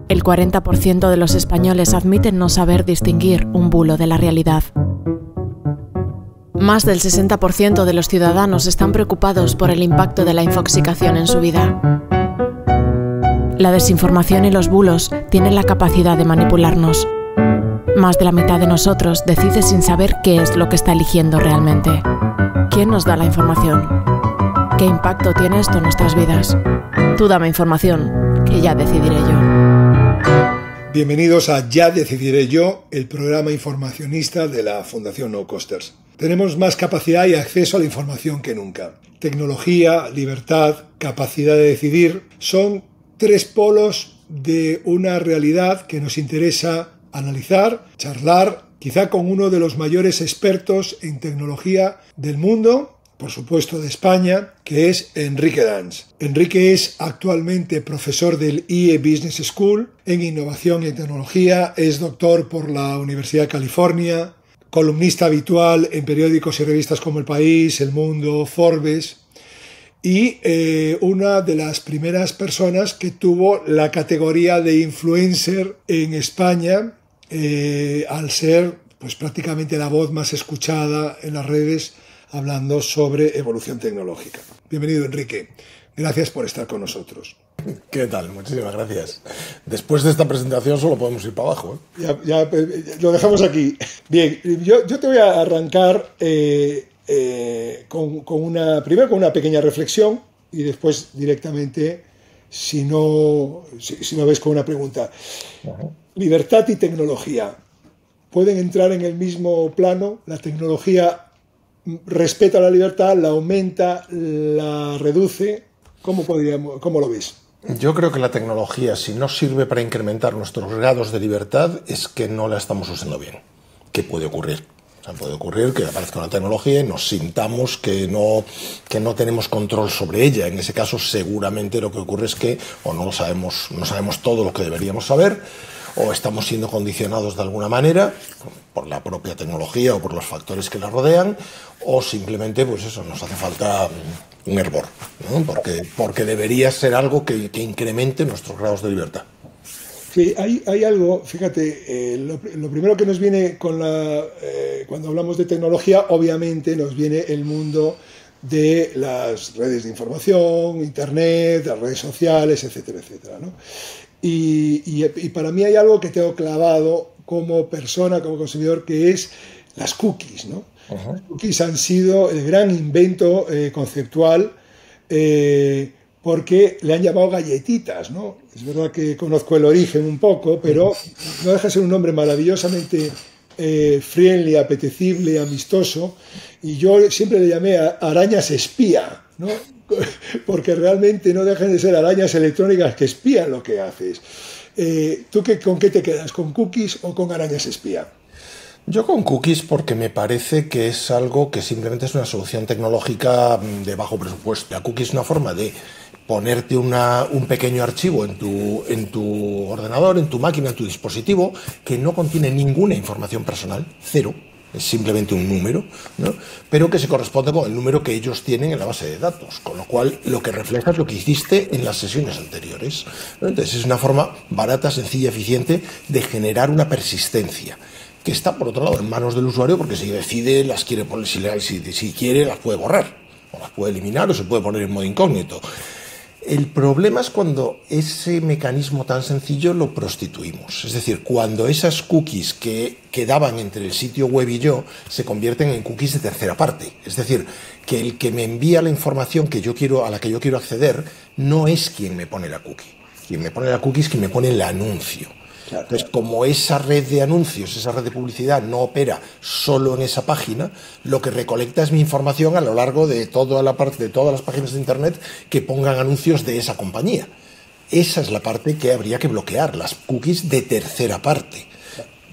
El 40% de los españoles admiten no saber distinguir un bulo de la realidad. Más del 60% de los ciudadanos están preocupados por el impacto de la infoxicación en su vida. La desinformación y los bulos tienen la capacidad de manipularnos. Más de la mitad de nosotros decide sin saber qué es lo que está eligiendo realmente. ¿Quién nos da la información? ¿Qué impacto tiene esto en nuestras vidas? Tú dame información, que ya decidiré yo. Bienvenidos a Ya Decidiré Yo, el programa informacionista de la Fundación No Costers. Tenemos más capacidad y acceso a la información que nunca. Tecnología, libertad, capacidad de decidir son tres polos de una realidad que nos interesa analizar, charlar, quizá con uno de los mayores expertos en tecnología del mundo, por supuesto de España, que es Enrique Dans. Enrique es actualmente profesor del IE Business School en Innovación y Tecnología, es doctor por la Universidad de California, columnista habitual en periódicos y revistas como El País, El Mundo, Forbes, y una de las primeras personas que tuvo la categoría de influencer en España, al ser pues prácticamente la voz más escuchada en las redes hablando sobre evolución tecnológica. Bienvenido, Enrique. Gracias por estar con nosotros. ¿Qué tal? Muchísimas gracias. Después de esta presentación solo podemos ir para abajo, ¿eh? Ya lo dejamos aquí. Bien, yo te voy a arrancar primero con una pequeña reflexión y después directamente, si no ves, con una pregunta. Uh-huh. Libertad y tecnología, ¿pueden entrar en el mismo plano? ¿La tecnología respeta la libertad, la aumenta, la reduce? ¿Cómo lo ves? Yo creo que la tecnología, si no sirve para incrementar nuestros grados de libertad, es que no la estamos usando bien. ¿Qué puede ocurrir? O sea, puede ocurrir que aparezca una tecnología y nos sintamos que no tenemos control sobre ella. En ese caso, seguramente lo que ocurre es que o no sabemos todo lo que deberíamos saber, o estamos siendo condicionados de alguna manera por la propia tecnología o por los factores que la rodean, o simplemente pues eso, nos hace falta un hervor, ¿no? Porque debería ser algo que incremente nuestros grados de libertad. Sí, hay algo, fíjate, lo primero que nos viene cuando hablamos de tecnología, obviamente nos viene el mundo de las redes de información, internet, las redes sociales, etcétera, etcétera, ¿no? Y para mí hay algo que tengo clavado como persona, como consumidor, que es las cookies, ¿no? Uh-huh. Las cookies han sido el gran invento conceptual, porque le han llamado galletitas, ¿no? Es verdad que conozco el origen un poco, pero no deja de ser un nombre maravillosamente friendly, apetecible, amistoso, y yo siempre le llamé arañas espía, ¿no? Porque realmente no dejan de ser arañas electrónicas que espían lo que haces. ¿Tú con qué te quedas? ¿Con cookies o con arañas espía? Yo con cookies, porque me parece que es algo que simplemente es una solución tecnológica de bajo presupuesto. La cookie es una forma de ponerte un pequeño archivo en tu ordenador, en tu máquina, en tu dispositivo, que no contiene ninguna información personal, cero. Es simplemente un número, ¿no? Pero que se corresponde con el número que ellos tienen en la base de datos, con lo cual lo que refleja es lo que hiciste en las sesiones anteriores, ¿no? Entonces es una forma barata, sencilla, eficiente de generar una persistencia, que está por otro lado en manos del usuario, porque si decide las quiere poner, si quiere las puede borrar, o las puede eliminar, o se puede poner en modo incógnito. El problema es cuando ese mecanismo tan sencillo lo prostituimos. Es decir, cuando esas cookies que quedaban entre el sitio web y yo se convierten en cookies de tercera parte. Es decir, que el que me envía la información a la que yo quiero acceder no es quien me pone la cookie. Quien me pone la cookie es quien me pone el anuncio. Claro. Entonces, como esa red de anuncios, esa red de publicidad no opera solo en esa página, lo que recolecta es mi información a lo largo de todas las páginas de internet que pongan anuncios de esa compañía. Esa es la parte que habría que bloquear, las cookies de tercera parte.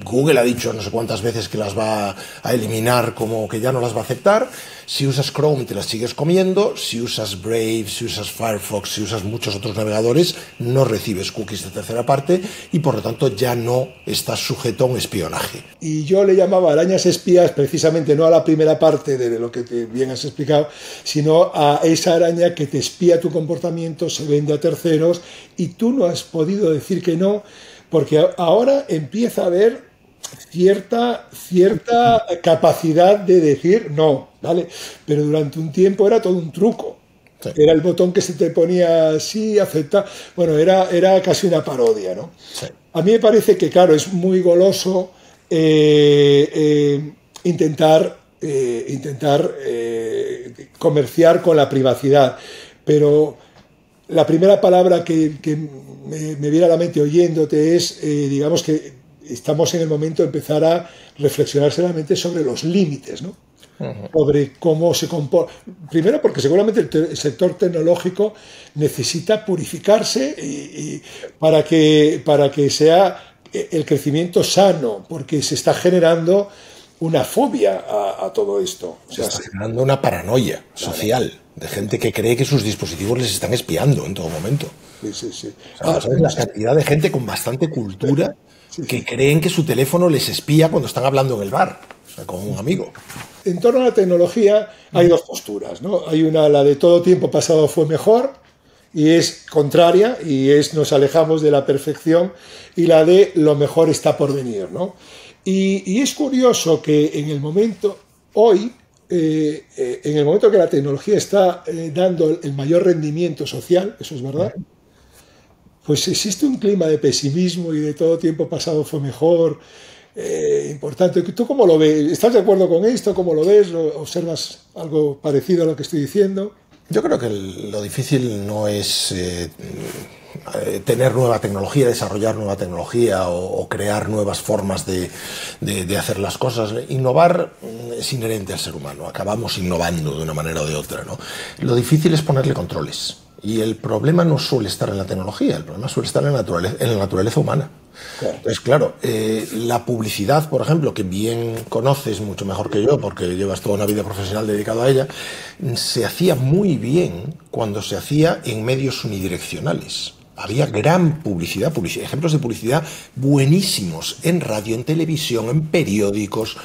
Google ha dicho no sé cuántas veces que las va a eliminar, como que ya no las va a aceptar. Si usas Chrome te las sigues comiendo, si usas Brave, si usas Firefox, si usas muchos otros navegadores, no recibes cookies de tercera parte y por lo tanto ya no estás sujeto a un espionaje. Y yo le llamaba arañas espías precisamente no a la primera parte de lo que te bien has explicado, sino a esa araña que te espía tu comportamiento, se vende a terceros y tú no has podido decir que no, porque ahora empieza a haber cierta capacidad de decir no, ¿vale? Pero durante un tiempo era todo un truco. Sí. Era el botón que se te ponía así, aceptar. Bueno, era casi una parodia, ¿no? Sí. A mí me parece que, claro, es muy goloso intentar comerciar con la privacidad, pero la primera palabra que me viene a la mente oyéndote es, digamos que estamos en el momento de empezar a reflexionar seriamente sobre los límites, ¿no? Uh-huh. Sobre cómo se comporta. Primero, porque seguramente el sector tecnológico necesita purificarse y para que sea el crecimiento sano, porque se está generando una fobia a todo esto. O sea, se está generando una paranoia social de gente que cree que sus dispositivos les están espiando en todo momento. Sí. O sea, ¿sabes? La cantidad de gente con bastante cultura que creen que su teléfono les espía cuando están hablando en el bar, o sea, con un amigo. En torno a la tecnología hay dos posturas, ¿no? Hay una, la de todo tiempo pasado fue mejor, y es contraria, y nos alejamos de la perfección, y la de lo mejor está por venir, ¿no? Y es curioso que en el momento, hoy, en el momento que la tecnología está dando el mayor rendimiento social, eso es verdad, pues existe un clima de pesimismo y de todo tiempo pasado fue mejor, importante. ¿Tú cómo lo ves? ¿Estás de acuerdo con esto? ¿Cómo lo ves? ¿Observas algo parecido a lo que estoy diciendo? Yo creo que lo difícil no es tener nueva tecnología, desarrollar nueva tecnología o crear nuevas formas de hacer las cosas. Innovar es inherente al ser humano, acabamos innovando de una manera o de otra, ¿no? Lo difícil es ponerle controles. Y el problema no suele estar en la tecnología, el problema suele estar en la naturaleza humana. Claro. Entonces, claro, la publicidad, por ejemplo, que bien conoces mucho mejor que yo, porque llevas toda una vida profesional dedicada a ella, se hacía muy bien cuando se hacía en medios unidireccionales. Había gran publicidad, ejemplos de publicidad buenísimos en radio, en televisión, en periódicos.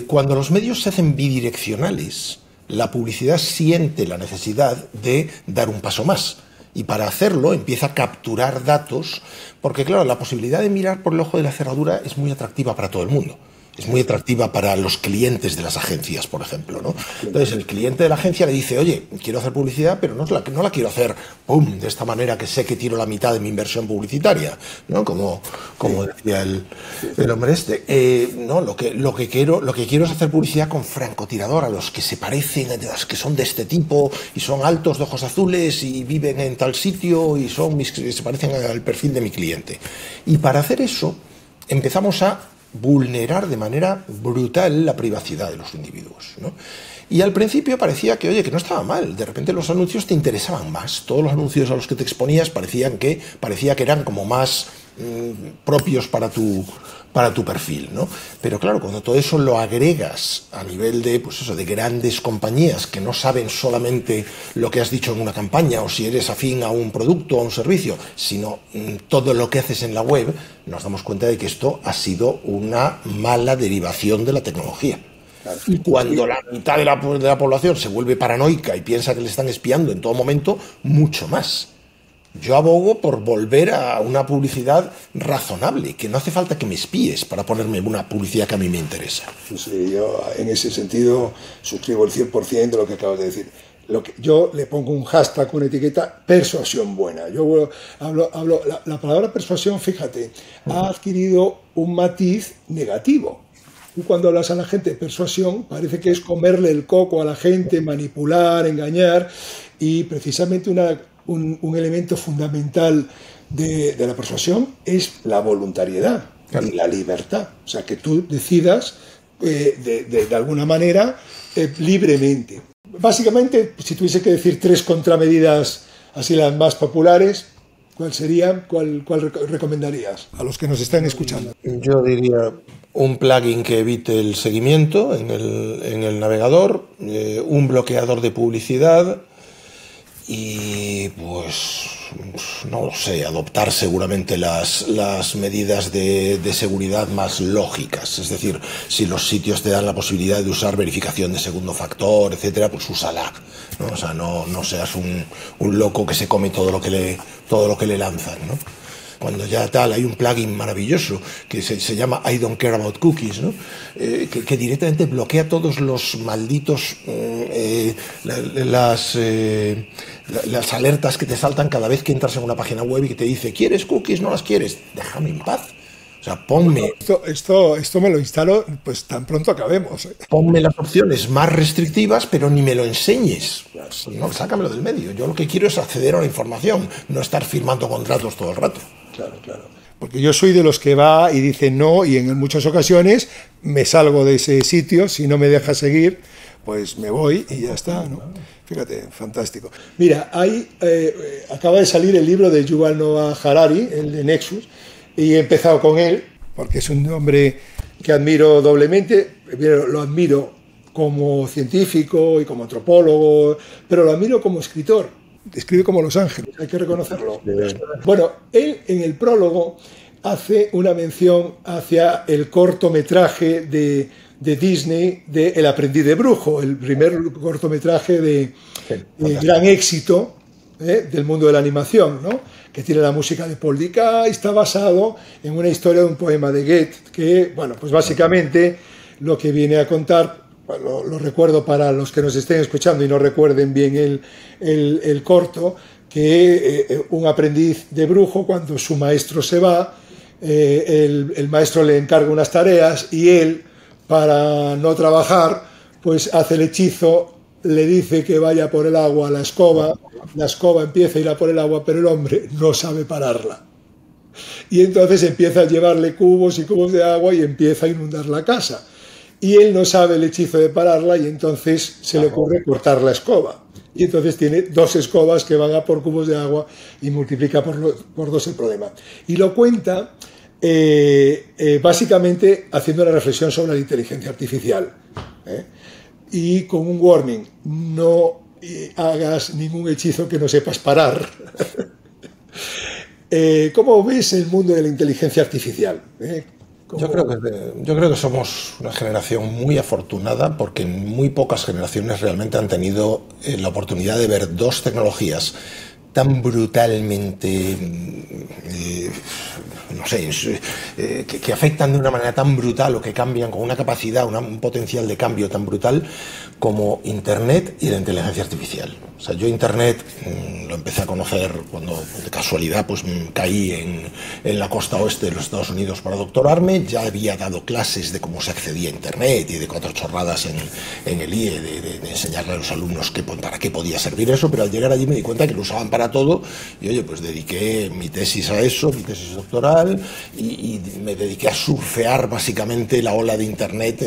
Cuando los medios se hacen bidireccionales, la publicidad siente la necesidad de dar un paso más. Y para hacerlo empieza a capturar datos, porque claro, la posibilidad de mirar por el ojo de la cerradura es muy atractiva para todo el mundo. Es muy atractiva para los clientes de las agencias, por ejemplo, ¿no? Entonces el cliente de la agencia le dice, oye, quiero hacer publicidad, pero no la quiero hacer ¡pum!, de esta manera que sé que tiro la mitad de mi inversión publicitaria, ¿no? Como decía el hombre este. No, lo que quiero es hacer publicidad con francotirador, a los que se parecen, a los que son de este tipo y son altos, de ojos azules y viven en tal sitio y se parecen al perfil de mi cliente. Y para hacer eso empezamos a vulnerar de manera brutal la privacidad de los individuos, ¿no? Y al principio parecía que, oye, que no estaba mal. De repente los anuncios te interesaban más. Todos los anuncios a los que te exponías parecía que eran como más propios para tu perfil, ¿no? Pero claro, cuando todo eso lo agregas a nivel de, pues eso, de grandes compañías que no saben solamente lo que has dicho en una campaña o si eres afín a un producto o a un servicio, sino todo lo que haces en la web, nos damos cuenta de que esto ha sido una mala derivación de la tecnología. Y cuando la mitad de la población se vuelve paranoica y piensa que le están espiando en todo momento, mucho más. Yo abogo por volver a una publicidad razonable, que no hace falta que me espíes para ponerme una publicidad que a mí me interesa. Sí, yo en ese sentido suscribo el 100% de lo que acabas de decir. Yo le pongo un hashtag, una etiqueta, persuasión buena. Yo hablo la palabra persuasión, fíjate, ha adquirido un matiz negativo. Tú cuando hablas a la gente de persuasión, parece que es comerle el coco a la gente, manipular, engañar, y precisamente un elemento fundamental de la persuasión es la voluntariedad, claro, y la libertad. O sea, que tú decidas de alguna manera libremente. Básicamente, si tuviese que decir 3 contramedidas, así las más populares, ¿Cuál sería? ¿Cuál recomendarías a los que nos están escuchando? Yo diría un plugin que evite el seguimiento en el navegador, un bloqueador de publicidad y pues no lo sé, adoptar seguramente las medidas de seguridad más lógicas. Es decir, si los sitios te dan la posibilidad de usar verificación de segundo factor, etcétera, pues úsala, ¿no? O sea, no seas un loco que se come todo lo que le lanzan, ¿no? Cuando ya tal, hay un plugin maravilloso que se llama I Don't Care About Cookies, ¿no? Que directamente bloquea todos los malditos las alertas que te saltan cada vez que entras en una página web y que te dice ¿quieres cookies? ¿No las quieres? Déjame en paz. O sea, ponme... Esto me lo instalo pues tan pronto acabemos. Ponme las opciones más restrictivas, pero ni me lo enseñes. No, sácamelo del medio. Yo lo que quiero es acceder a la información, no estar firmando contratos todo el rato. Claro. Porque yo soy de los que va y dice no, y en muchas ocasiones me salgo de ese sitio. Si no me deja seguir, pues me voy y ya está, ¿no? Fíjate, fantástico. Mira, acaba de salir el libro de Yuval Noah Harari, el de Nexus, y he empezado con él, porque es un hombre que admiro doblemente. Lo admiro como científico y como antropólogo, pero lo admiro como escritor. Escribe como Los Ángeles, hay que reconocerlo. Bueno, él en el prólogo hace una mención hacia el cortometraje de Disney de El aprendiz de brujo, el primer cortometraje de gran éxito del mundo de la animación, ¿no? Que tiene la música de Paul Dicka y está basado en una historia de un poema de Goethe que, bueno, pues básicamente lo que viene a contar, lo recuerdo para los que nos estén escuchando y no recuerden bien el corto, que un aprendiz de brujo, cuando su maestro se va, el maestro le encarga unas tareas y él, para no trabajar, pues hace el hechizo, le dice que vaya por el agua a la escoba empieza a ir a por el agua, pero el hombre no sabe pararla. Y entonces empieza a llevarle cubos y cubos de agua y empieza a inundar la casa. Y él no sabe el hechizo de pararla y entonces se le ocurre cortar la escoba. Y entonces tiene 2 escobas que van a por cubos de agua y multiplica por 2 el problema. Y lo cuenta básicamente haciendo una reflexión sobre la inteligencia artificial. Y con un warning: no hagas ningún hechizo que no sepas parar. ¿Cómo ves el mundo de la inteligencia artificial? Yo creo que somos una generación muy afortunada, porque en muy pocas generaciones realmente han tenido la oportunidad de ver 2 tecnologías tan brutalmente, no sé, que afectan de una manera tan brutal o que cambian con una capacidad, un potencial de cambio tan brutal como Internet y la inteligencia artificial. O sea, yo Internet lo empecé a conocer cuando de casualidad pues caí en la costa oeste de los Estados Unidos para doctorarme. Ya había dado clases de cómo se accedía a Internet y de 4 chorradas en el IE de enseñarle a los alumnos para qué podía servir eso, pero al llegar allí me di cuenta que lo usaban para todo y oye, pues dediqué mi tesis a eso, mi tesis doctoral, y me dediqué a surfear básicamente la ola de Internet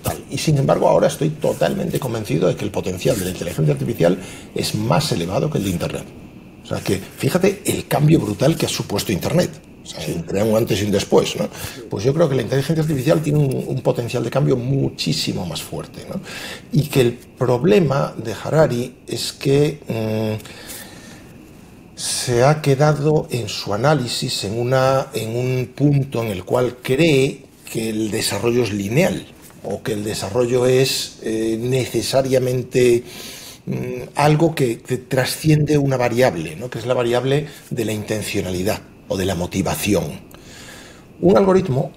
tal. Y sin embargo ahora estoy totalmente convencido de que el potencial de la inteligencia artificial es más elevado que el de Internet. O sea que fíjate el cambio brutal que ha supuesto Internet. O sea, entre un antes y un después, ¿no? Pues yo creo que la inteligencia artificial tiene un potencial de cambio muchísimo más fuerte, ¿no? Y que el problema de Harari es que se ha quedado en su análisis en un punto en el cual cree que el desarrollo es lineal, o que el desarrollo es necesariamente algo que trasciende una variable, ¿no? Que es la variable de la intencionalidad o de la motivación. Un algoritmo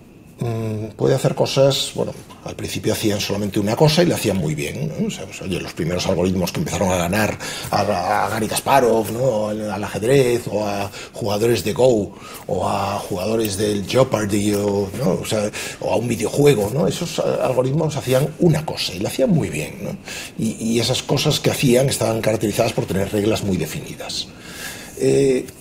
puede hacer cosas, bueno, al principio hacían solamente una cosa y la hacían muy bien, ¿no? O sea, pues, oye, los primeros algoritmos que empezaron a ganar a Garry Kasparov, ¿no? Al ajedrez, o a jugadores de Go, o a jugadores del Jeopardy, ¿no? O sea, o a un videojuego, ¿no? Esos algoritmos hacían una cosa y la hacían muy bien, ¿no? Y esas cosas que hacían estaban caracterizadas por tener reglas muy definidas.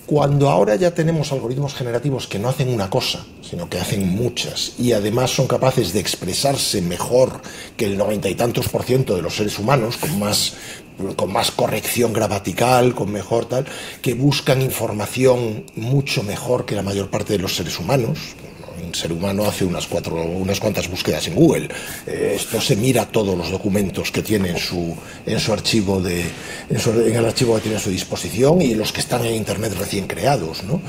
Cuando ahora ya tenemos algoritmos generativos que no hacen una cosa, sino que hacen muchas, y además son capaces de expresarse mejor que el 90 y tantos % de los seres humanos, con más corrección gramatical, con mejor tal, que buscan información mucho mejor que la mayor parte de los seres humanos. Un ser humano hace unas cuantas búsquedas en Google. Esto se mira todos los documentos que tiene en su archivo en el archivo que tiene a su disposición y los que están en Internet recién creados, ¿no?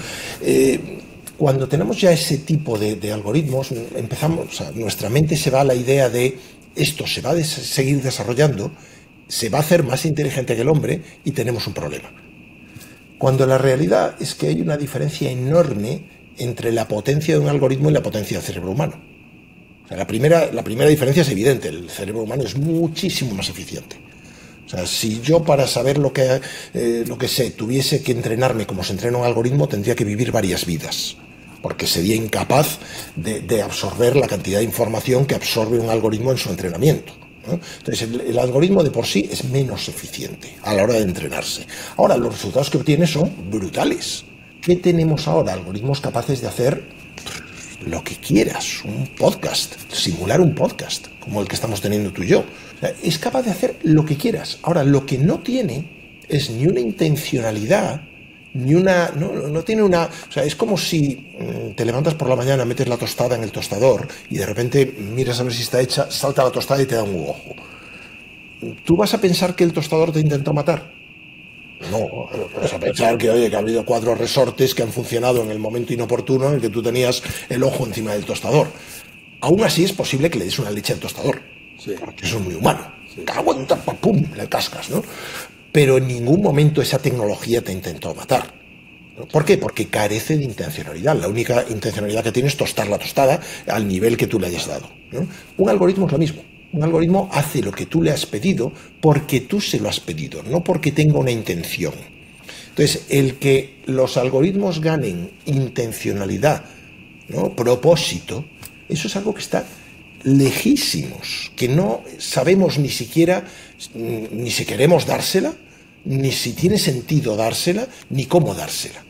Cuando tenemos ya ese tipo de algoritmos, nuestra mente se va a la idea de esto se va a seguir desarrollando, se va a hacer más inteligente que el hombre y tenemos un problema. Cuando la realidad es que hay una diferencia enorme entre la potencia de un algoritmo y la potencia del cerebro humano. O sea, la primera diferencia es evidente, el cerebro humano es muchísimo más eficiente. O sea, si yo para saber lo que sé tuviese que entrenarme como se entrena un algoritmo, tendría que vivir varias vidas, porque sería incapaz de absorber la cantidad de información que absorbe un algoritmo en su entrenamiento, ¿no? Entonces el algoritmo de por sí es menos eficiente a la hora de entrenarse. Ahora, los resultados que obtiene son brutales. ¿Qué tenemos ahora? Algoritmos capaces de hacer lo que quieras, un podcast, simular un podcast, como el que estamos teniendo tú y yo. O sea, es capaz de hacer lo que quieras. Ahora, lo que no tiene es ni una intencionalidad, ni una... No tiene una... O sea, es como si te levantas por la mañana, metes la tostada en el tostador y de repente miras a ver si está hecha, salta la tostada y te da un ojo. ¿Tú vas a pensar que el tostador te intentó matar? No, vas a pensar que ha habido 4 resortes que han funcionado en el momento inoportuno en el que tú tenías el ojo encima del tostador. Aún así es posible que le des una leche al tostador, sí, porque eso es muy humano. Sí. Aguanta, pum, le cascas, ¿no? Pero en ningún momento esa tecnología te intentó matar. ¿Por qué? Porque carece de intencionalidad. La única intencionalidad que tiene es tostar la tostada al nivel que tú le hayas dado, ¿no? Un algoritmo es lo mismo. Un algoritmo hace lo que tú le has pedido porque tú se lo has pedido, no porque tenga una intención. Entonces, el que los algoritmos ganen intencionalidad, ¿no?, propósito, eso es algo que está lejísimos, que no sabemos ni siquiera ni si queremos dársela, ni si tiene sentido dársela, ni cómo dársela,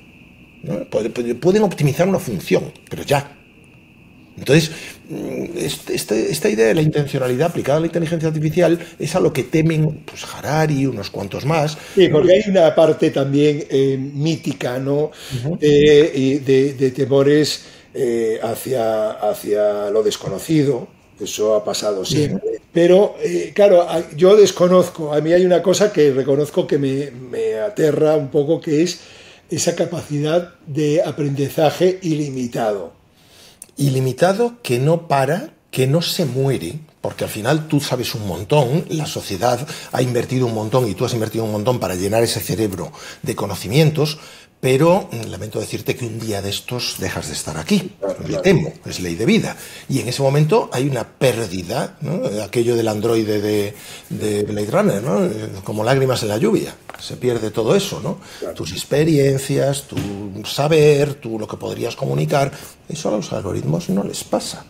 ¿no? Pueden optimizar una función, pero ya. Entonces, esta idea de la intencionalidad aplicada a la inteligencia artificial es a lo que temen pues, Harari y unos cuantos más. Sí, porque hay una parte también mítica, ¿no? Uh-huh. de temores hacia lo desconocido. Eso ha pasado siempre. Uh-huh. Pero, claro, yo desconozco. A mí hay una cosa que reconozco que me aterra un poco, que es esa capacidad de aprendizaje ilimitado. Ilimitado, que no para, que no se muere, porque al final tú sabes un montón, la sociedad ha invertido un montón y tú has invertido un montón para llenar ese cerebro de conocimientos, pero lamento decirte que un día de estos dejas de estar aquí, me temo, es ley de vida. Y en ese momento hay una pérdida, ¿no? Aquello del androide de Blade Runner, ¿no? Como lágrimas en la lluvia. Se pierde todo eso, ¿no? Claro. Tus experiencias, tu saber, lo que podrías comunicar, eso a los algoritmos no les pasa.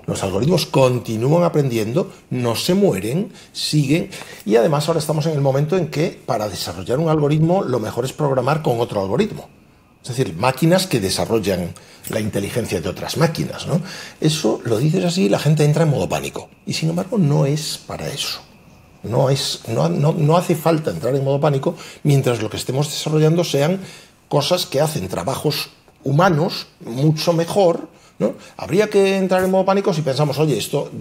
Los algoritmos continúan aprendiendo, no se mueren, siguen, y además ahora estamos en el momento en que para desarrollar un algoritmo lo mejor es programar con otro algoritmo. Es decir, máquinas que desarrollan la inteligencia de otras máquinas, ¿no? Eso lo dices así y la gente entra en modo pánico. Y sin embargo no es para eso. No hace falta entrar en modo pánico mientras lo que estemos desarrollando sean cosas que hacen trabajos humanos mucho mejor, ¿no? Habría que entrar en modo pánico si pensamos, oye, esto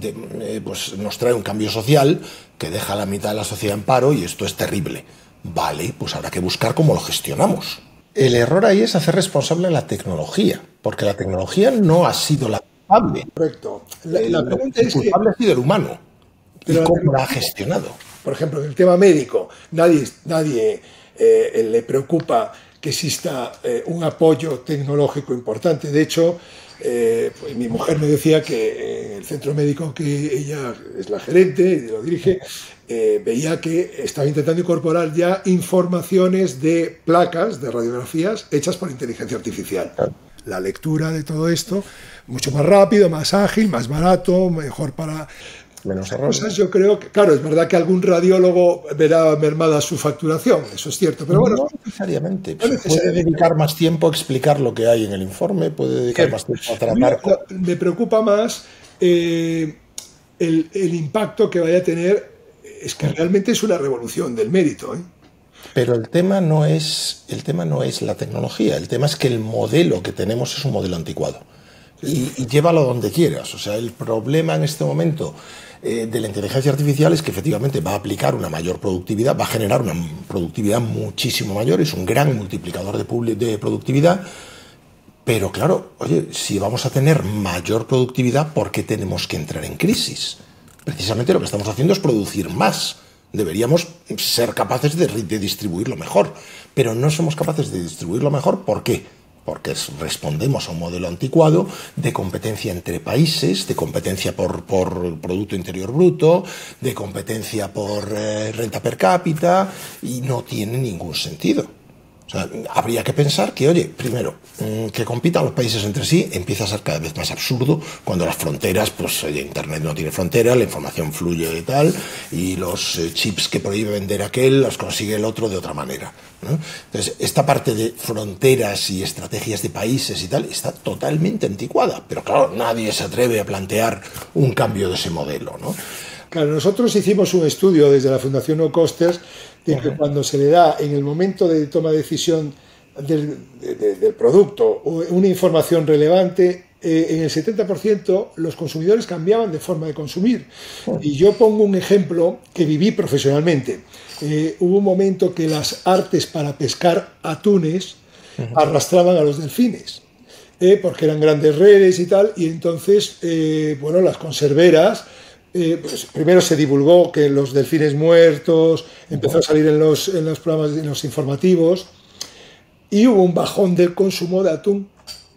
pues nos trae un cambio social que deja a la mitad de la sociedad en paro y esto es terrible. Vale, pues habrá que buscar cómo lo gestionamos. El error ahí es hacer responsable a la tecnología, porque la tecnología no ha sido la culpable. Correcto. La pregunta es culpable ha sido el humano. ¿Y cómo la ha gestionado? Por ejemplo, en el tema médico, nadie le preocupa que exista un apoyo tecnológico importante. De hecho, pues mi mujer me decía que en el centro médico que ella es la gerente y lo dirige, veía que estaba intentando incorporar ya informaciones de placas, de radiografías hechas por inteligencia artificial. La lectura de todo esto, mucho más rápido, más ágil, más barato, mejor para... menos errores. Cosas yo creo que, claro, es verdad que algún radiólogo verá mermada su facturación, eso es cierto, pero bueno. No necesariamente. Puede dedicar más tiempo a explicar lo que hay en el informe, puede dedicar más tiempo a tratar. Me preocupa más el impacto que vaya a tener, es que realmente es una revolución del mérito, ¿eh? Pero el tema no es la tecnología, el tema es que el modelo que tenemos es un modelo anticuado. Y llévalo donde quieras. O sea, el problema en este momento de la inteligencia artificial es que efectivamente va a aplicar una mayor productividad, va a generar una productividad muchísimo mayor, es un gran multiplicador de productividad. Pero claro, oye, si vamos a tener mayor productividad, ¿por qué tenemos que entrar en crisis? Precisamente lo que estamos haciendo es producir más. Deberíamos ser capaces de distribuirlo mejor, pero no somos capaces de distribuirlo mejor. ¿Por qué? Porque respondemos a un modelo anticuado de competencia entre países, de competencia por Producto Interior Bruto, de competencia por renta per cápita, y no tiene ningún sentido. O sea, habría que pensar que, oye, primero, que compitan los países entre sí empieza a ser cada vez más absurdo cuando las fronteras, pues oye, Internet no tiene fronteras, la información fluye y tal, y los chips que prohíbe vender aquel los consigue el otro de otra manera, ¿no? Entonces, esta parte de fronteras y estrategias de países y tal está totalmente anticuada, pero claro, nadie se atreve a plantear un cambio de ese modelo, ¿no? Claro, nosotros hicimos un estudio desde la Fundación No Costers de que cuando se le da en el momento de toma de decisión del producto una información relevante, en el 70% los consumidores cambiaban de forma de consumir. Y yo pongo un ejemplo que viví profesionalmente. Hubo un momento que las artes para pescar atunes arrastraban a los delfines, porque eran grandes redes y tal, y entonces, bueno, las conserveras, pues primero se divulgó que los delfines muertos, empezó a salir en los programas, en los informativos, y hubo un bajón del consumo de atún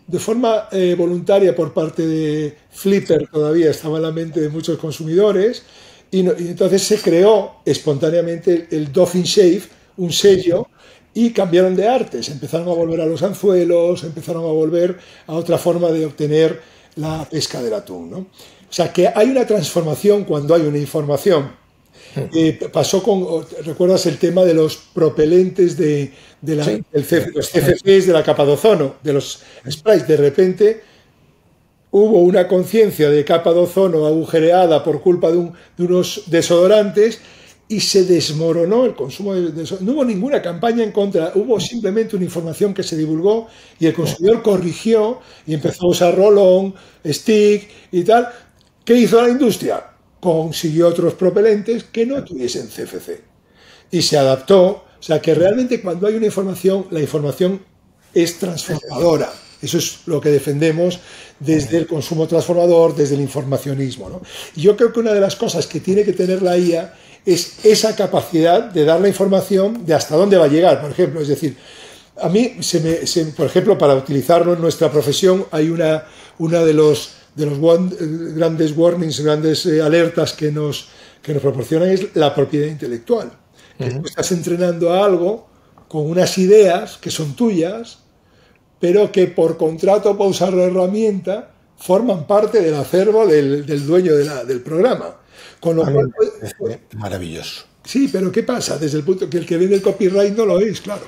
de forma voluntaria por parte de Flipper. Todavía estaba en la mente de muchos consumidores, y entonces se creó espontáneamente el Dolphin Shave, un sello, y cambiaron de artes, empezaron a volver a los anzuelos, empezaron a volver a otra forma de obtener la pesca del atún, ¿no? O sea, que hay una transformación cuando hay una información. Pasó con, ¿recuerdas el tema de los propelentes los CFCs de la capa de ozono, de los sprays? De repente hubo una conciencia de capa de ozono agujereada por culpa de unos desodorantes y se desmoronó el consumo de desodorantes. No hubo ninguna campaña en contra, hubo simplemente una información que se divulgó y el consumidor corrigió y empezó a usar roll-on, stick y tal. ¿Qué hizo la industria? Consiguió otros propelentes que no tuviesen CFC y se adaptó. O sea que realmente cuando hay una información, la información es transformadora. Eso es lo que defendemos desde el consumo transformador, desde el informacionismo, ¿no? Y yo creo que una de las cosas que tiene que tener la IA es esa capacidad de dar la información de hasta dónde va a llegar, por ejemplo. Es decir, a mí, por ejemplo, para utilizarlo en nuestra profesión, hay una de los grandes warnings, grandes alertas que nos proporcionan es la propiedad intelectual. Que tú estás entrenando a algo con unas ideas que son tuyas, pero que por contrato para usar la herramienta forman parte del acervo del dueño del programa. Con lo cual, maravilloso. Sí, pero ¿qué pasa? Desde el punto que el que vende el copyright no lo es, claro.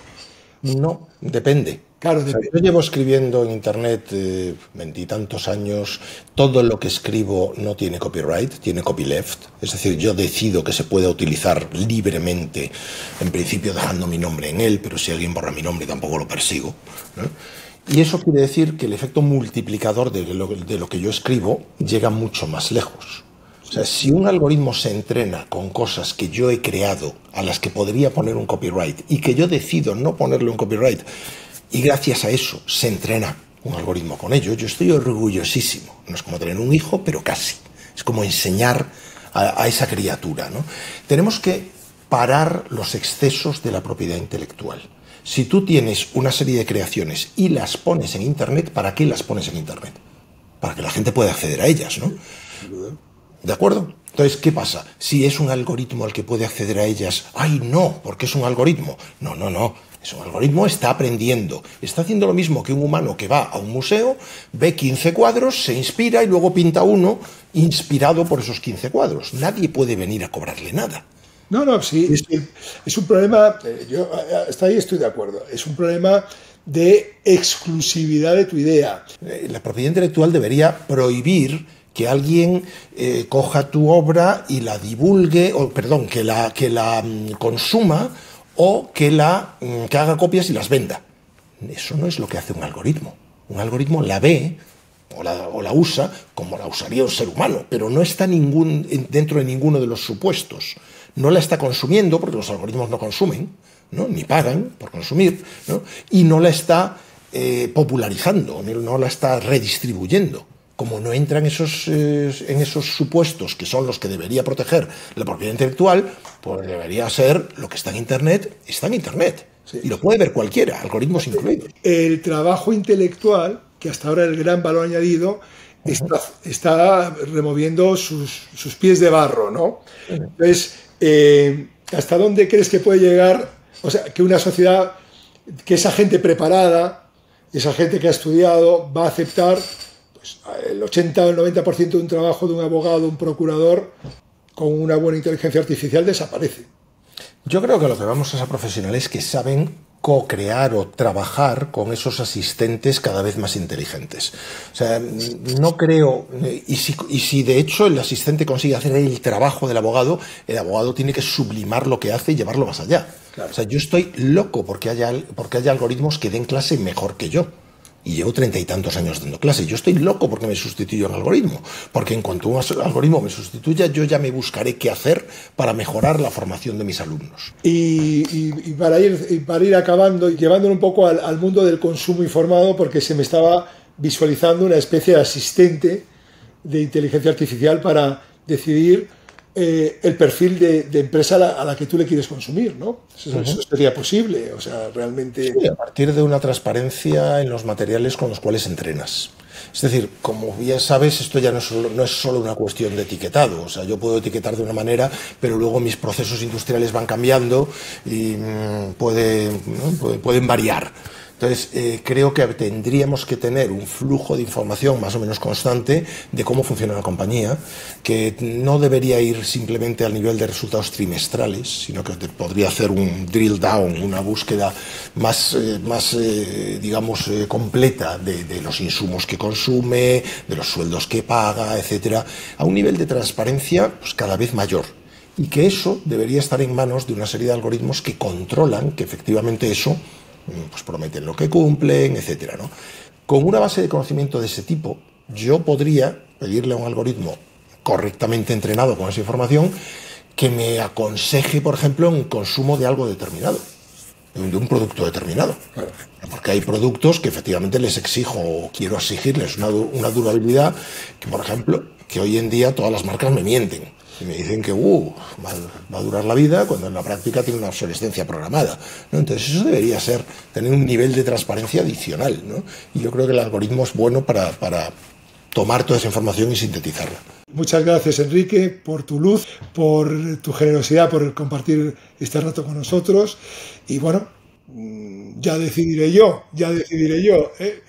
No, depende. Claro, o sea, yo llevo escribiendo en Internet 20 y tantos años. Todo lo que escribo no tiene copyright, tiene copyleft. Es decir, yo decido que se pueda utilizar libremente, en principio dejando mi nombre en él, pero si alguien borra mi nombre tampoco lo persigo, ¿no? Y eso quiere decir que el efecto multiplicador de lo que yo escribo llega mucho más lejos. O sea, si un algoritmo se entrena con cosas que yo he creado, a las que podría poner un copyright, y que yo decido no ponerle un copyright, y gracias a eso se entrena un algoritmo con ello, yo estoy orgullosísimo. No es como tener un hijo, pero casi. Es como enseñar a esa criatura, ¿no? Tenemos que parar los excesos de la propiedad intelectual. Si tú tienes una serie de creaciones y las pones en Internet, ¿para qué las pones en Internet? Para que la gente pueda acceder a ellas, ¿no? ¿De acuerdo? Entonces, ¿qué pasa? Si es un algoritmo al que puede acceder a ellas, ¡ay, no! Porque es un algoritmo. No. Es un algoritmo, está aprendiendo. Está haciendo lo mismo que un humano que va a un museo, ve 15 cuadros, se inspira y luego pinta uno inspirado por esos 15 cuadros. Nadie puede venir a cobrarle nada. No, sí, es un problema, yo hasta ahí estoy de acuerdo, es un problema de exclusividad de tu idea. La propiedad intelectual debería prohibir que alguien coja tu obra y la divulgue, que la consuma o que haga copias y las venda. Eso no es lo que hace un algoritmo. Un algoritmo la ve o la usa como la usaría un ser humano, pero no está dentro de ninguno de los supuestos. No la está consumiendo, porque los algoritmos no consumen, ¿no? Ni pagan por consumir, ¿no? Y no la está popularizando, no la está redistribuyendo. Como no entra en esos supuestos que son los que debería proteger la propiedad intelectual, pues debería ser lo que está en Internet, está en Internet. Sí. Y lo puede ver cualquiera, algoritmos incluidos. El trabajo intelectual, que hasta ahora es el gran valor añadido, está removiendo sus pies de barro, ¿no? Entonces, ¿hasta dónde crees que puede llegar? O sea, que una sociedad, que esa gente preparada, esa gente que ha estudiado, va a aceptar pues, el 80 o el 90% de un trabajo de un abogado, un procurador, con una buena inteligencia artificial desaparece. Yo creo que lo que vamos a ser profesionales que saben co-crear o trabajar con esos asistentes cada vez más inteligentes. O sea, no creo... Y si de hecho el asistente consigue hacer el trabajo del abogado, el abogado tiene que sublimar lo que hace y llevarlo más allá. Claro. O sea, yo estoy loco porque haya algoritmos que den clase mejor que yo. Y llevo 30 y tantos años dando clase. Yo estoy loco porque me sustituya un algoritmo. Porque en cuanto un algoritmo me sustituya, yo ya me buscaré qué hacer para mejorar la formación de mis alumnos. Y para ir acabando y llevándolo un poco al mundo del consumo informado, porque se me estaba visualizando una especie de asistente de inteligencia artificial para decidir el perfil de empresa a la que tú le quieres consumir, ¿no? Eso sería posible, o sea, realmente... Sí, a partir de una transparencia en los materiales con los cuales entrenas. Es decir, como bien sabes, esto ya no es solo una cuestión de etiquetado. O sea, yo puedo etiquetar de una manera, pero luego mis procesos industriales van cambiando y pueden variar. Entonces, creo que tendríamos que tener un flujo de información más o menos constante de cómo funciona la compañía, que no debería ir simplemente al nivel de resultados trimestrales, sino que podría hacer un drill down, una búsqueda más completa de los insumos que consume, de los sueldos que paga, etcétera, a un nivel de transparencia pues, cada vez mayor. Y que eso debería estar en manos de una serie de algoritmos que controlan que efectivamente eso pues prometen lo que cumplen, etcétera, ¿no? Con una base de conocimiento de ese tipo, yo podría pedirle a un algoritmo correctamente entrenado con esa información que me aconseje, por ejemplo, un consumo de algo determinado, de un producto determinado. Claro. Porque hay productos que efectivamente les exijo o quiero exigirles una durabilidad que, por ejemplo, que hoy en día todas las marcas me mienten. Y me dicen que va a durar la vida cuando en la práctica tiene una obsolescencia programada, ¿no? Entonces eso debería tener un nivel de transparencia adicional, ¿no? Y yo creo que el algoritmo es bueno para tomar toda esa información y sintetizarla. Muchas gracias, Enrique, por tu luz, por tu generosidad, por compartir este rato con nosotros. Y bueno, ya decidiré yo, ¿eh?